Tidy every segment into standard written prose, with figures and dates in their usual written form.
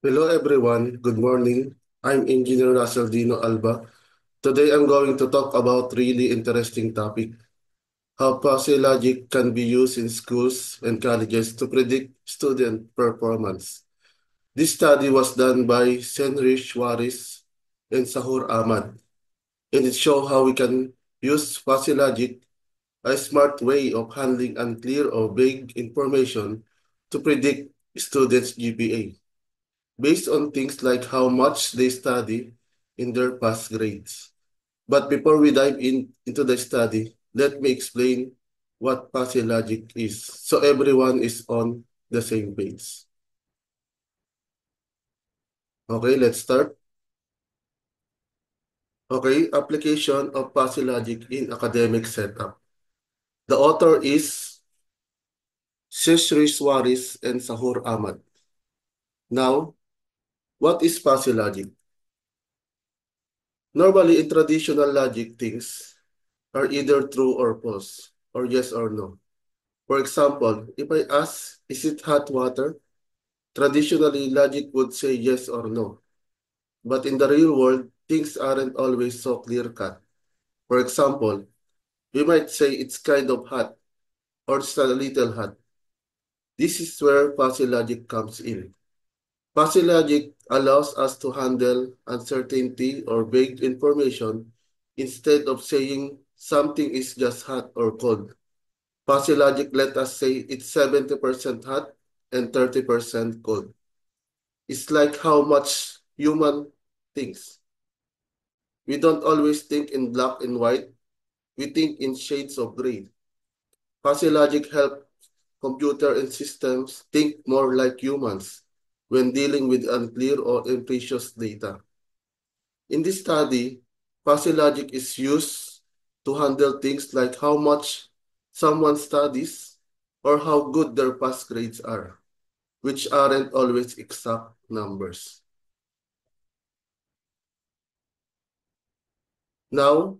Hello everyone, good morning. I'm Engineer Russell Dino Alba. Today I'm going to talk about really interesting topic, how fuzzy logic can be used in schools and colleges to predict student performance. This study was done by Senri Suarez and Sahur Ahmad, and it shows how we can use fuzzy logic, a smart way of handling unclear or vague information to predict students' GPA, based on things like how much they study in their past grades. But before we dive into the study, let me explain what fuzzy logic is so everyone is on the same page. Okay, let's start. Okay, application of fuzzy logic in academic setup. The author is Shishri Suarez and Sahur Ahmad. Now, what is fuzzy logic? Normally, in traditional logic, things are either true or false, or yes or no. For example, if I ask, is it hot water? Traditionally, logic would say yes or no. But in the real world, things aren't always so clear-cut. For example, we might say it's kind of hot or it's a little hot. This is where fuzzy logic comes in. Fuzzy logic allows us to handle uncertainty or vague information instead of saying something is just hot or cold. Fuzzy logic let us say it's 70% hot and 30% cold. It's like how much human thinks. We don't always think in black and white. We think in shades of gray. Fuzzy logic helps computer and systems think more like humans when dealing with unclear or imprecious data. In this study, fuzzy logic is used to handle things like how much someone studies or how good their past grades are, which aren't always exact numbers. Now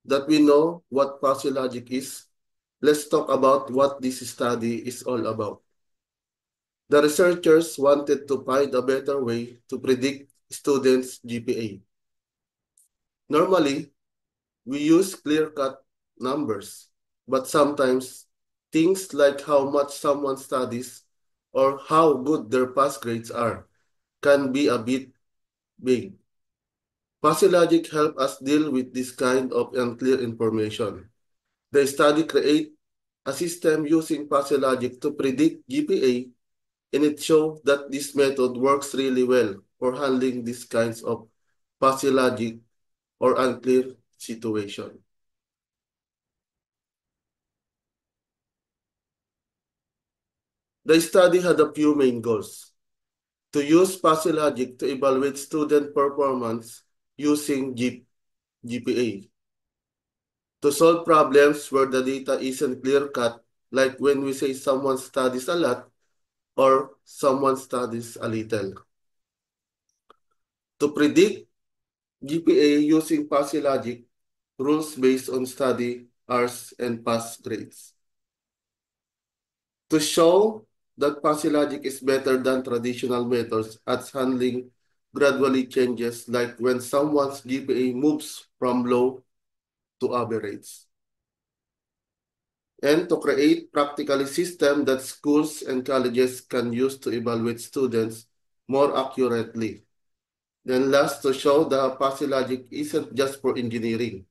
that we know what fuzzy logic is, let's talk about what this study is all about. The researchers wanted to find a better way to predict students' GPA. Normally, we use clear-cut numbers, but sometimes things like how much someone studies or how good their past grades are can be a bit vague. Fuzzy logic help us deal with this kind of unclear information. The study create a system using fuzzy logic to predict GPA, and it shows that this method works really well for handling these kinds of fuzzy logic or unclear situation. The study had a few main goals. To use fuzzy logic to evaluate student performance using GPA. To solve problems where the data isn't clear-cut, like when we say someone studies a lot or someone studies a little. To predict GPA using fuzzy logic, rules based on study hours and past grades. To show that fuzzy logic is better than traditional methods at handling gradually changes like when someone's GPA moves from low to average. And to create practically system that schools and colleges can use to evaluate students more accurately. Then last, to show the fuzzy logic isn't just for engineering.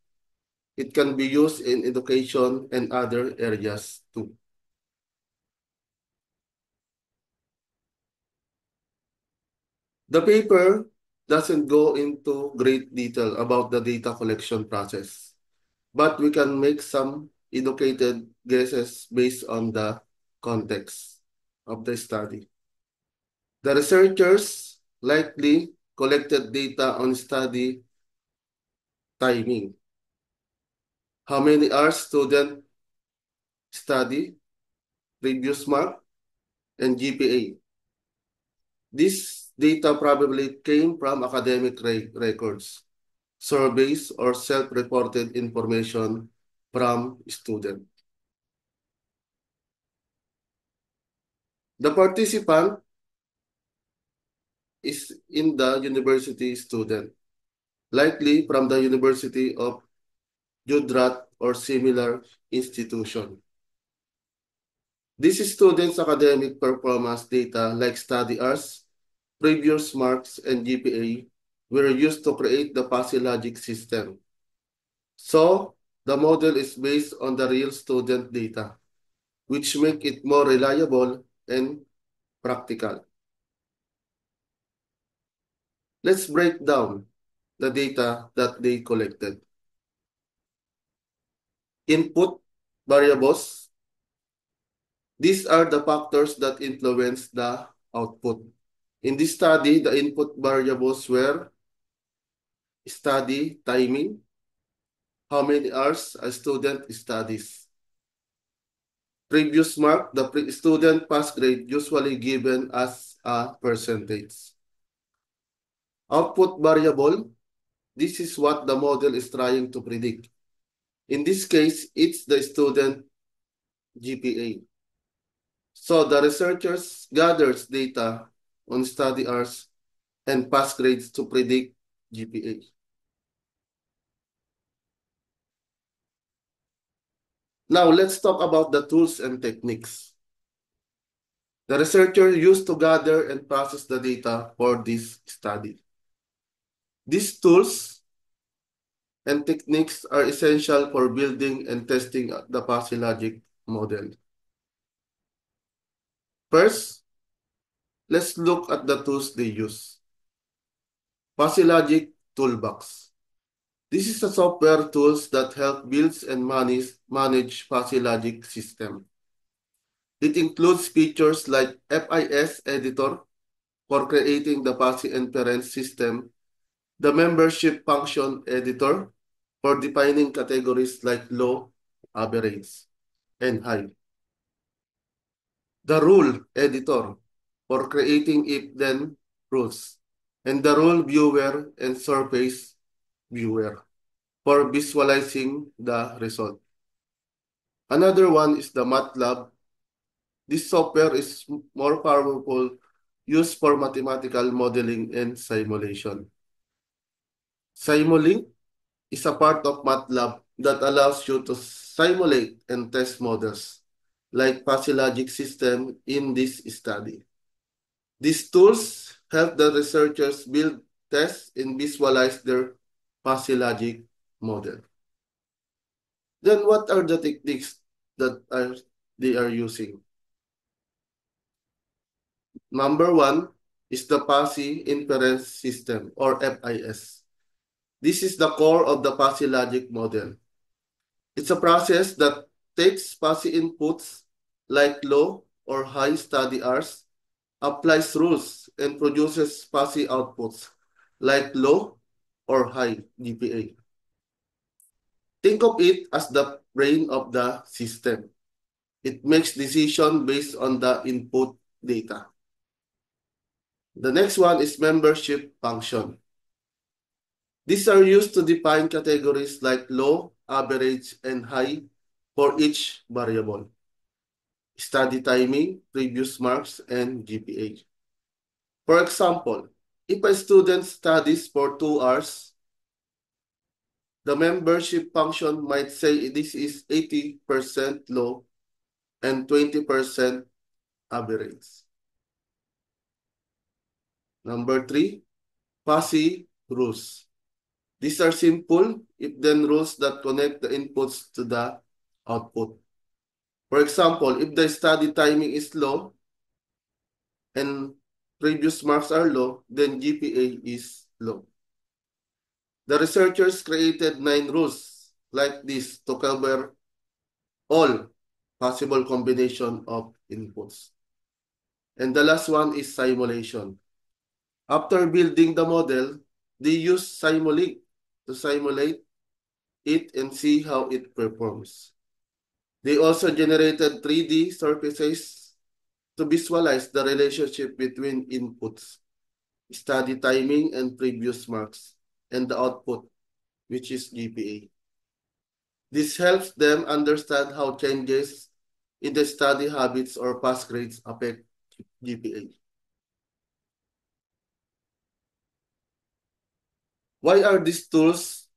It can be used in education and other areas too. The paper doesn't go into great detail about the data collection process, but we can make some educated guesses based on the context of the study. The researchers likely collected data on study timing, how many hours student study, previous mark, and GPA. This data probably came from academic records, surveys, or self-reported information from students. The participant is in the university student, likely from the University of Gujarat or similar institution. This student's academic performance data like study hours, previous marks, and GPA were used to create the fuzzy logic system. So, the model is based on the real student data, which make it more reliable and practical. Let's break down the data that they collected. Input variables. These are the factors that influence the output. In this study, the input variables were study timing, how many hours a student studies. Previous mark, the student pass grade usually given as a percentage. Output variable, this is what the model is trying to predict. In this case, it's the student GPA. So the researchers gathers data on study hours and pass grades to predict GPA. Now let's talk about the tools and techniques. The researcher used to gather and process the data for this study. These tools and techniques are essential for building and testing the fuzzy logic model. First, let's look at the tools they use. Fuzzy Logic Toolbox. This is a software tools that help build and manage fuzzy logic system. It includes features like FIS editor for creating the fuzzy inference system, the membership function editor for defining categories like low, average, and high, the rule editor for creating if-then rules, and the rule viewer and surface viewer for visualizing the result. Another one is the MATLAB. This software is more powerful, used for mathematical modeling and simulation. Simulink is a part of MATLAB that allows you to simulate and test models like fuzzy logic system in this study. These tools help the researchers build, test, and visualize their fuzzy logic model. Then what are the techniques that they are using? Number one is the fuzzy inference system or FIS. This is the core of the fuzzy logic model. It's a process that takes fuzzy inputs like low or high study hours, applies rules, and produces fuzzy outputs like low or high GPA. Think of it as the brain of the system. It makes decisions based on the input data. The next one is membership function. These are used to define categories like low, average, and high for each variable. Study timing, previous marks, and GPA. For example, if a student studies for 2 hours, the membership function might say this is 80% low and 20% average. Number 3, fuzzy rules. These are simple if-then rules that connect the inputs to the output. For example, if the study timing is low and previous marks are low, then GPA is low. The researchers created 9 rules like this to cover all possible combination of inputs. And the last one is simulation. After building the model, they use Simulink to simulate it and see how it performs. They also generated 3D surfaces to visualize the relationship between inputs, study timing and previous marks, and the output, which is GPA. This helps them understand how changes in the study habits or pass grades affect GPA. Why are these tools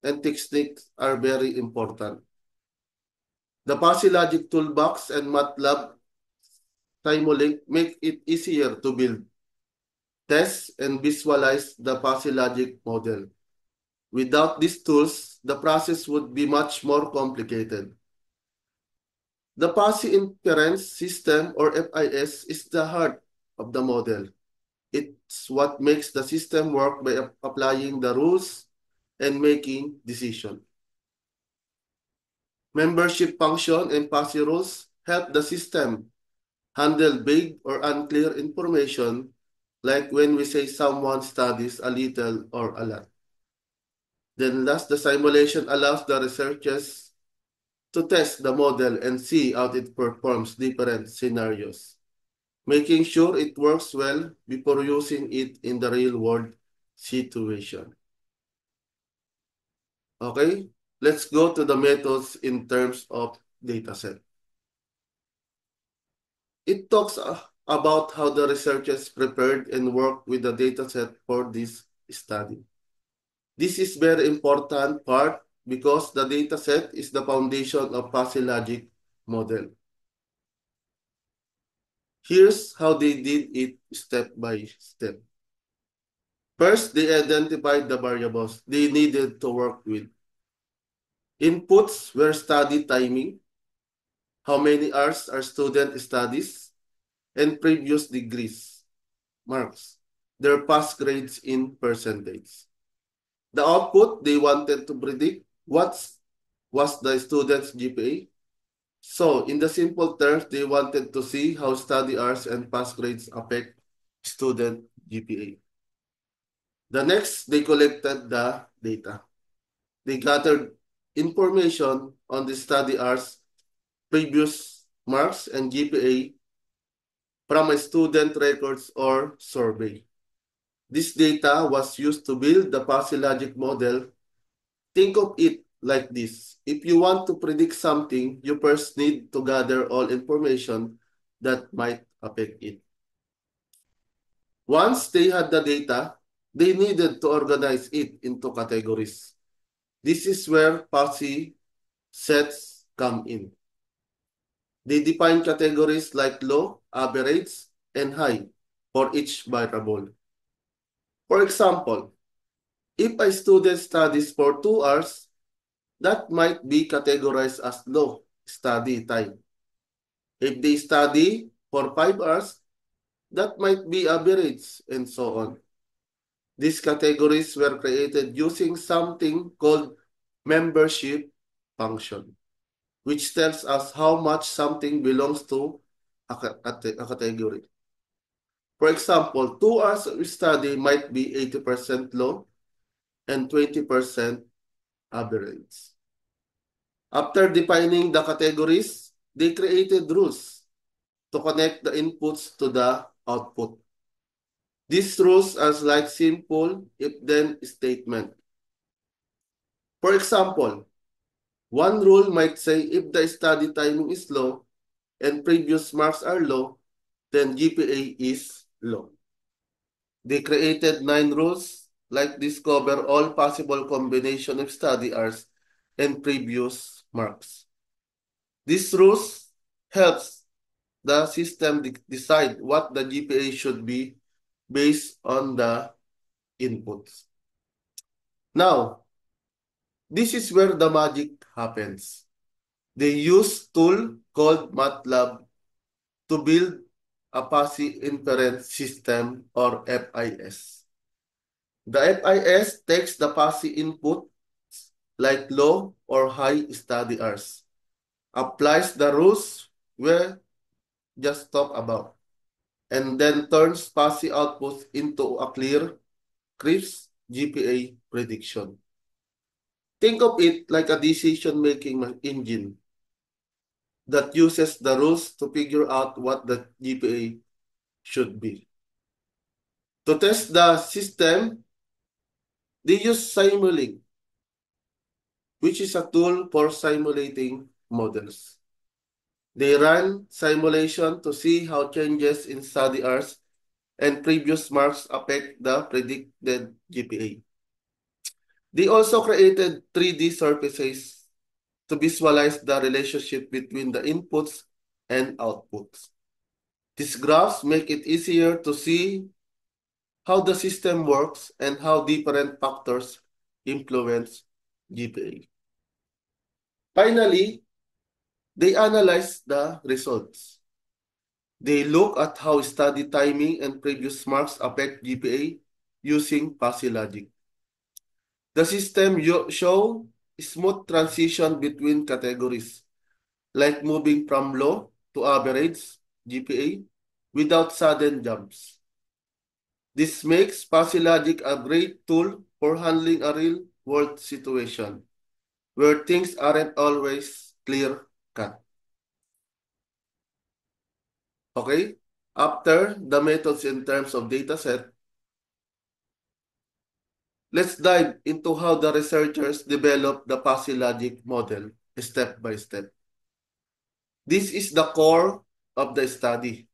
and techniques are very important? The Fuzzy Logic Toolbox and MATLAB Simulink make it easier to build, test, and visualize the fuzzy logic model. Without these tools, the process would be much more complicated. The fuzzy inference system, or FIS, is the heart of the model. It's what makes the system work by applying the rules and making decisions. Membership function and fuzzy rules help the system handle vague or unclear information, like when we say someone studies a little or a lot. Then last, the simulation allows the researchers to test the model and see how it performs different scenarios, making sure it works well before using it in the real-world situation. Okay, let's go to the methods in terms of dataset. It talks about how the researchers prepared and worked with the dataset for this study. This is very important part because the dataset is the foundation of fuzzy logic model. Here's how they did it step by step. First, they identified the variables they needed to work with. Inputs were study timing, how many hours our student studies, and previous degrees, marks, their past grades in percentage. The output, they wanted to predict what was the student's GPA. So, in the simple terms, they wanted to see how study hours and past grades affect student GPA. The next, they collected the data. They gathered information on the study hours, previous marks, and GPA from a student records or survey. This data was used to build the fuzzy logic model. Think of it like this. If you want to predict something, you first need to gather all information that might affect it. Once they had the data, they needed to organize it into categories. This is where fuzzy sets come in. They define categories like low, average, and high for each variable. For example, if a student studies for 2 hours, that might be categorized as low study time. If they study for 5 hours, that might be average, and so on. These categories were created using something called membership function, which tells us how much something belongs to a category. For example, 2 hours of study might be 80% low and 20% average. After defining the categories, they created rules to connect the inputs to the output. These rules are like simple if-then statement. For example, one rule might say if the study timing is low and previous marks are low, then GPA is low. They created 9 rules like discover all possible combination of study hours and previous marks. These rules helps the system decide what the GPA should be based on the inputs. Now, this is where the magic happens. They use tool called MATLAB to build a fuzzy inference system or FIS. The FIS takes the fuzzy input like low or high study hours, applies the rules we just talked about, and then turns fuzzy outputs into a clear, crisp GPA prediction. Think of it like a decision-making engine that uses the rules to figure out what the GPA should be. To test the system, they use Simulink, which is a tool for simulating models. They run simulation to see how changes in study hours and previous marks affect the predicted GPA. They also created 3D surfaces to visualize the relationship between the inputs and outputs. These graphs make it easier to see how the system works and how different factors influence GPA. Finally, they analyze the results. They look at how study timing and previous marks affect GPA using fuzzy logic. The system show smooth transition between categories, like moving from low to average GPA without sudden jumps. This makes fuzzy logic a great tool for handling a real-world situation where things aren't always clear-cut. Okay? After the methods in terms of dataset, let's dive into how the researchers develop the fuzzy logic model step by step. This is the core of the study,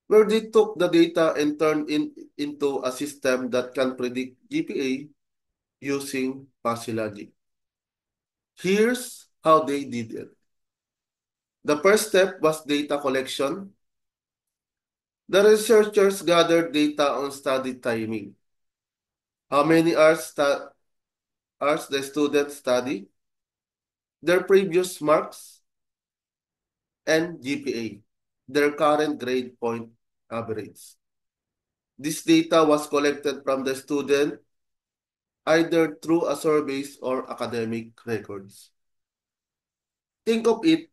where they took the data and turned into a system that can predict GPA using fuzzy logic. Here's how they did it. The first step was data collection. The researchers gathered data on study timing. How many hours the student study, their previous marks, and GPA, their current grade point average. This data was collected from the student either through a surveys or academic records. Think of it,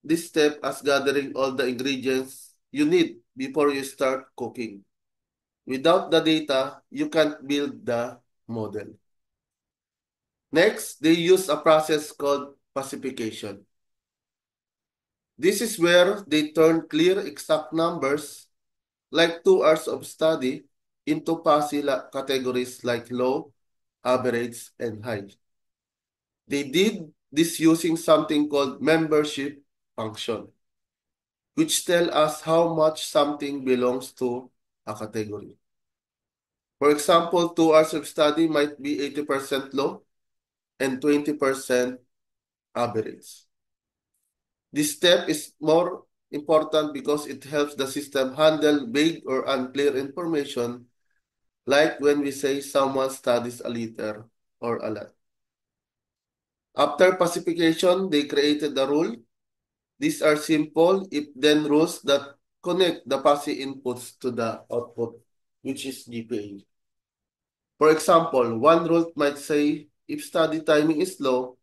this step as gathering all the ingredients you need before you start cooking. Without the data, you can't build the model. Next, they use a process called classification. This is where they turn clear exact numbers, like 2 hours of study, into fuzzy categories like low, average, and high. They did this using something called membership function, which tell us how much something belongs to a category. For example, 2 hours of study might be 80% low and 20% average. This step is more important because it helps the system handle vague or unclear information, like when we say someone studies a little or a lot. After classification, they created the rule. These are simple if-then rules that connect the fuzzy inputs to the output, which is GPA. For example, one rule might say if study timing is low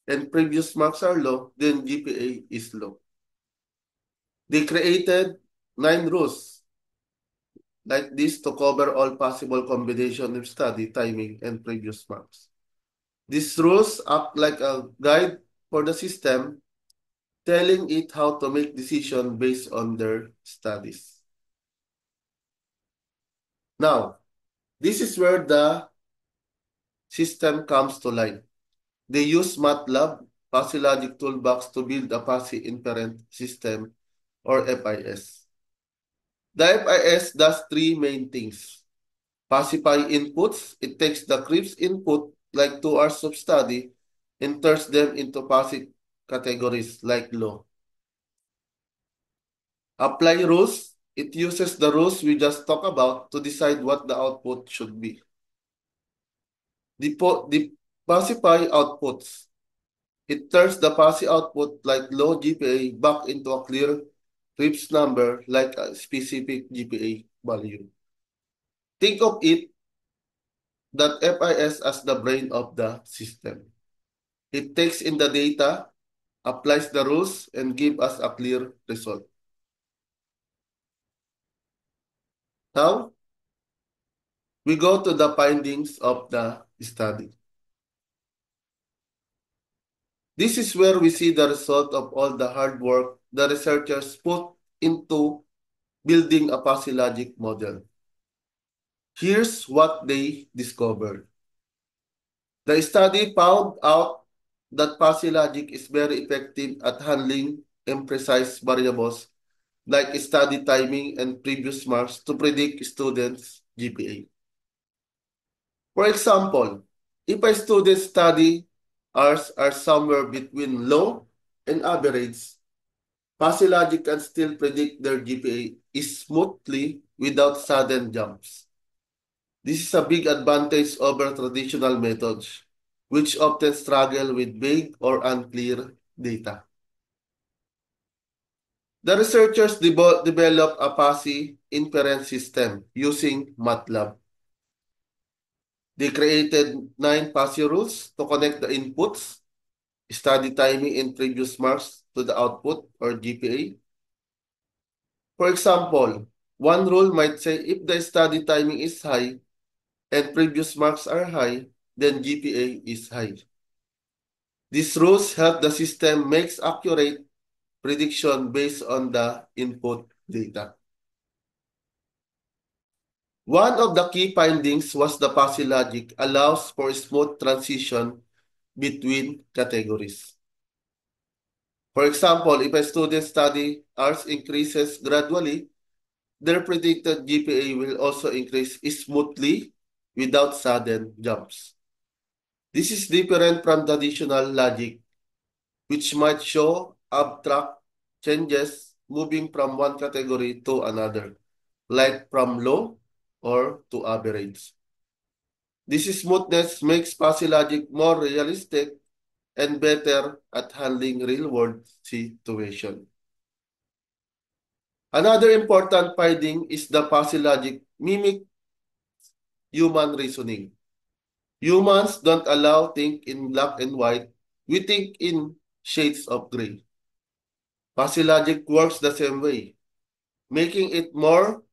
and previous marks are low, then GPA is low. They created 9 rules like this to cover all possible combination of study timing and previous marks. These rules act like a guide for the system, telling it how to make decisions based on their studies. Now, this is where the system comes to life. They use MATLAB, Fuzzy Logic Toolbox, to build a fuzzy inference system, or FIS. The FIS does three main things. Pacify inputs. It takes the CRISP input, like 2 hours of study, and turns them into passive categories like low. Apply rules. It uses the rules we just talked about to decide what the output should be. The pacify outputs. It turns the fuzzy output like low GPA back into a clear CRISP number like a specific GPA value. Think of it that FIS as the brain of the system. It takes in the data, applies the rules, and gives us a clear result. Now, we go to the findings of the study. This is where we see the result of all the hard work the researchers put into building a fuzzy logic model. Here's what they discovered. The study found out that fuzzy logic is very effective at handling imprecise variables like study timing and previous marks to predict students' GPA. For example, if a student study hours are somewhere between low and average, fuzzy logic can still predict their GPA smoothly without sudden jumps. This is a big advantage over traditional methods, which often struggle with vague or unclear data. The researchers developed a fuzzy inference system using MATLAB. They created 9 fuzzy rules to connect the inputs, study timing, and previous marks to the output or GPA. For example, one rule might say if the study timing is high and previous marks are high, then GPA is high. These rules help the system make accurate prediction based on the input data. One of the key findings was the fuzzy logic allows for smooth transition between categories. For example, if a student study hours increases gradually, their predicted GPA will also increase smoothly without sudden jumps. This is different from traditional logic, which might show abstract changes moving from one category to another, like from low or to average. This smoothness makes fuzzy logic more realistic and better at handling real-world situations. Another important finding is the fuzzy logic mimic human reasoning. Humans don't allow think in black and white. We think in shades of gray. Fuzzy logic works the same way, making it more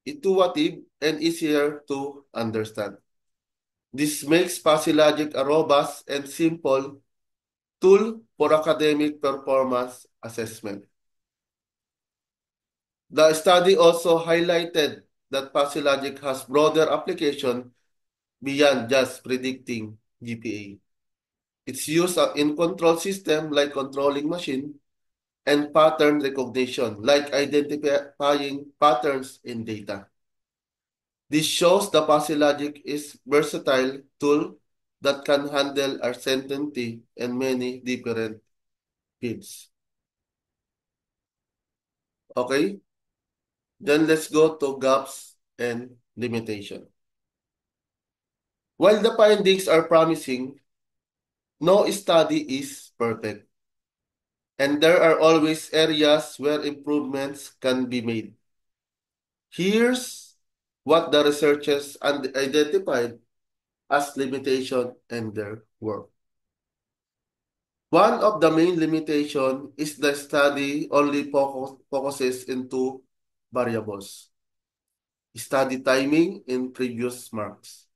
intuitive and easier to understand. This makes fuzzy logic a robust and simple tool for academic performance assessment. The study also highlighted that fuzzy logic has broader application beyond just predicting GPA. It's used in control system like controlling machine and pattern recognition like identifying patterns in data. This shows the fuzzy logic is versatile tool that can handle uncertainty and many different fields. Okay, then let's go to gaps and limitation. While the findings are promising, no study is perfect, and there are always areas where improvements can be made. Here's what the researchers identified as limitation in their work. One of the main limitations is the study only focuses into variables, study timing, and previous marks.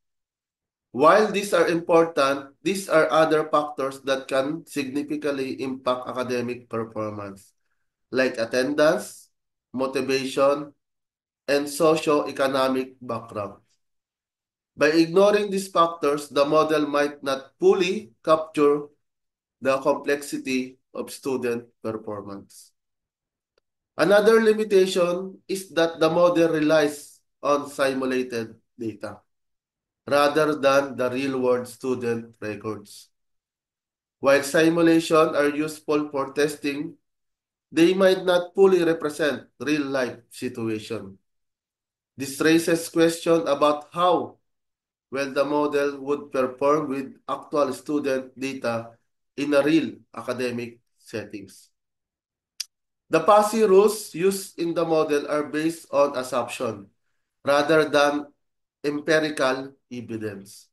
While these are important, these are other factors that can significantly impact academic performance, like attendance, motivation, and socio-economic background. By ignoring these factors, the model might not fully capture the complexity of student performance. Another limitation is that the model relies on simulated data rather than the real-world student records. While simulations are useful for testing, they might not fully represent real-life situation. This raises questions about how well the model would perform with actual student data in a real academic settings. The fuzzy rules used in the model are based on assumption rather than empirical evidence.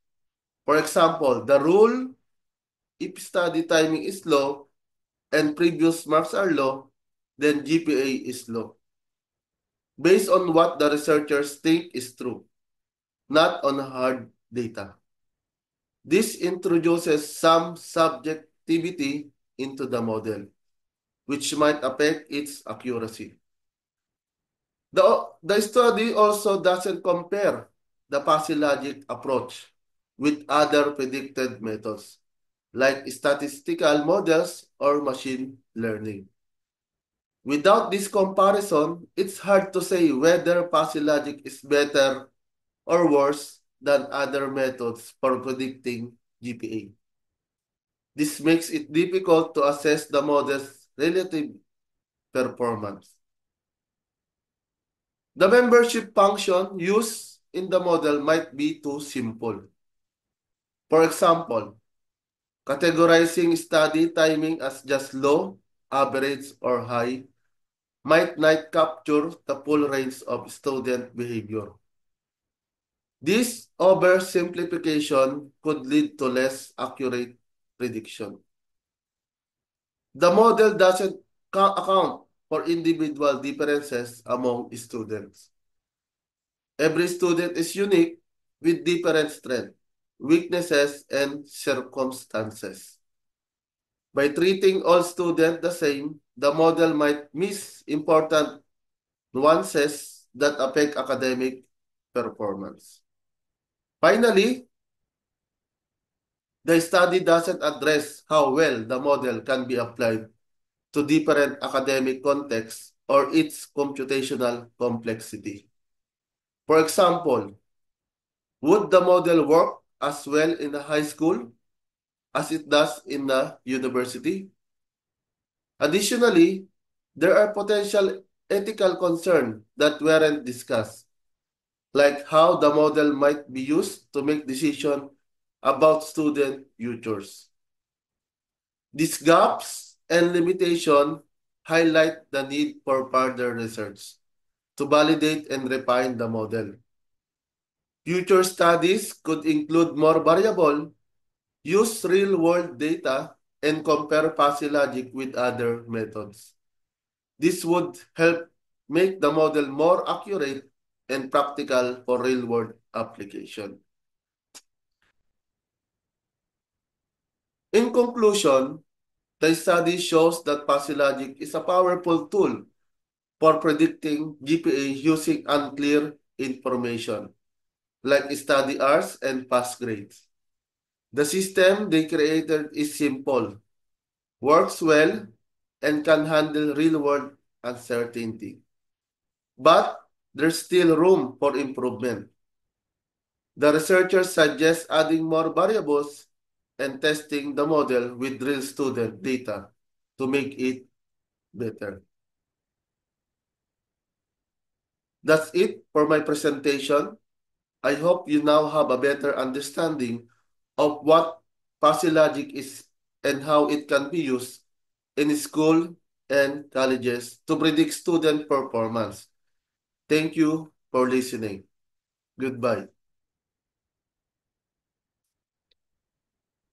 For example, the rule, if study timing is low and previous marks are low, then GPA is low, based on what the researchers think is true, not on hard data. This introduces some subjectivity into the model, which might affect its accuracy. The study also doesn't compare the fuzzy logic approach with other predicted methods, like statistical models or machine learning. Without this comparison, it's hard to say whether fuzzy logic is better or worse than other methods for predicting GPA. This makes it difficult to assess the model's relative performance. The membership function used in the model might be too simple. For example, categorizing study timing as just low, average, or high might not capture the full range of student behavior. This oversimplification could lead to less accurate prediction. The model doesn't account for individual differences among students. Every student is unique with different strengths, weaknesses, and circumstances. By treating all students the same, the model might miss important nuances that affect academic performance. Finally, the study doesn't address how well the model can be applied to different academic contexts or its computational complexity. For example, would the model work as well in a high school as it does in a university? Additionally, there are potential ethical concerns that weren't discussed, like how the model might be used to make decisions about student futures. These gaps and limitations highlight the need for further research to validate and refine the model. Future studies could include more variable, use real-world data, and compare fuzzy logic with other methods. This would help make the model more accurate and practical for real-world application. In conclusion, the study shows that fuzzy logic is a powerful tool for predicting GPA using unclear information, like study hours and pass grades. The system they created is simple, works well, and can handle real-world uncertainty. But there's still room for improvement. The researchers suggest adding more variables and testing the model with real student data to make it better. That's it for my presentation. I hope you now have a better understanding of what fuzzy logic is and how it can be used in school and colleges to predict student performance. Thank you for listening. Goodbye.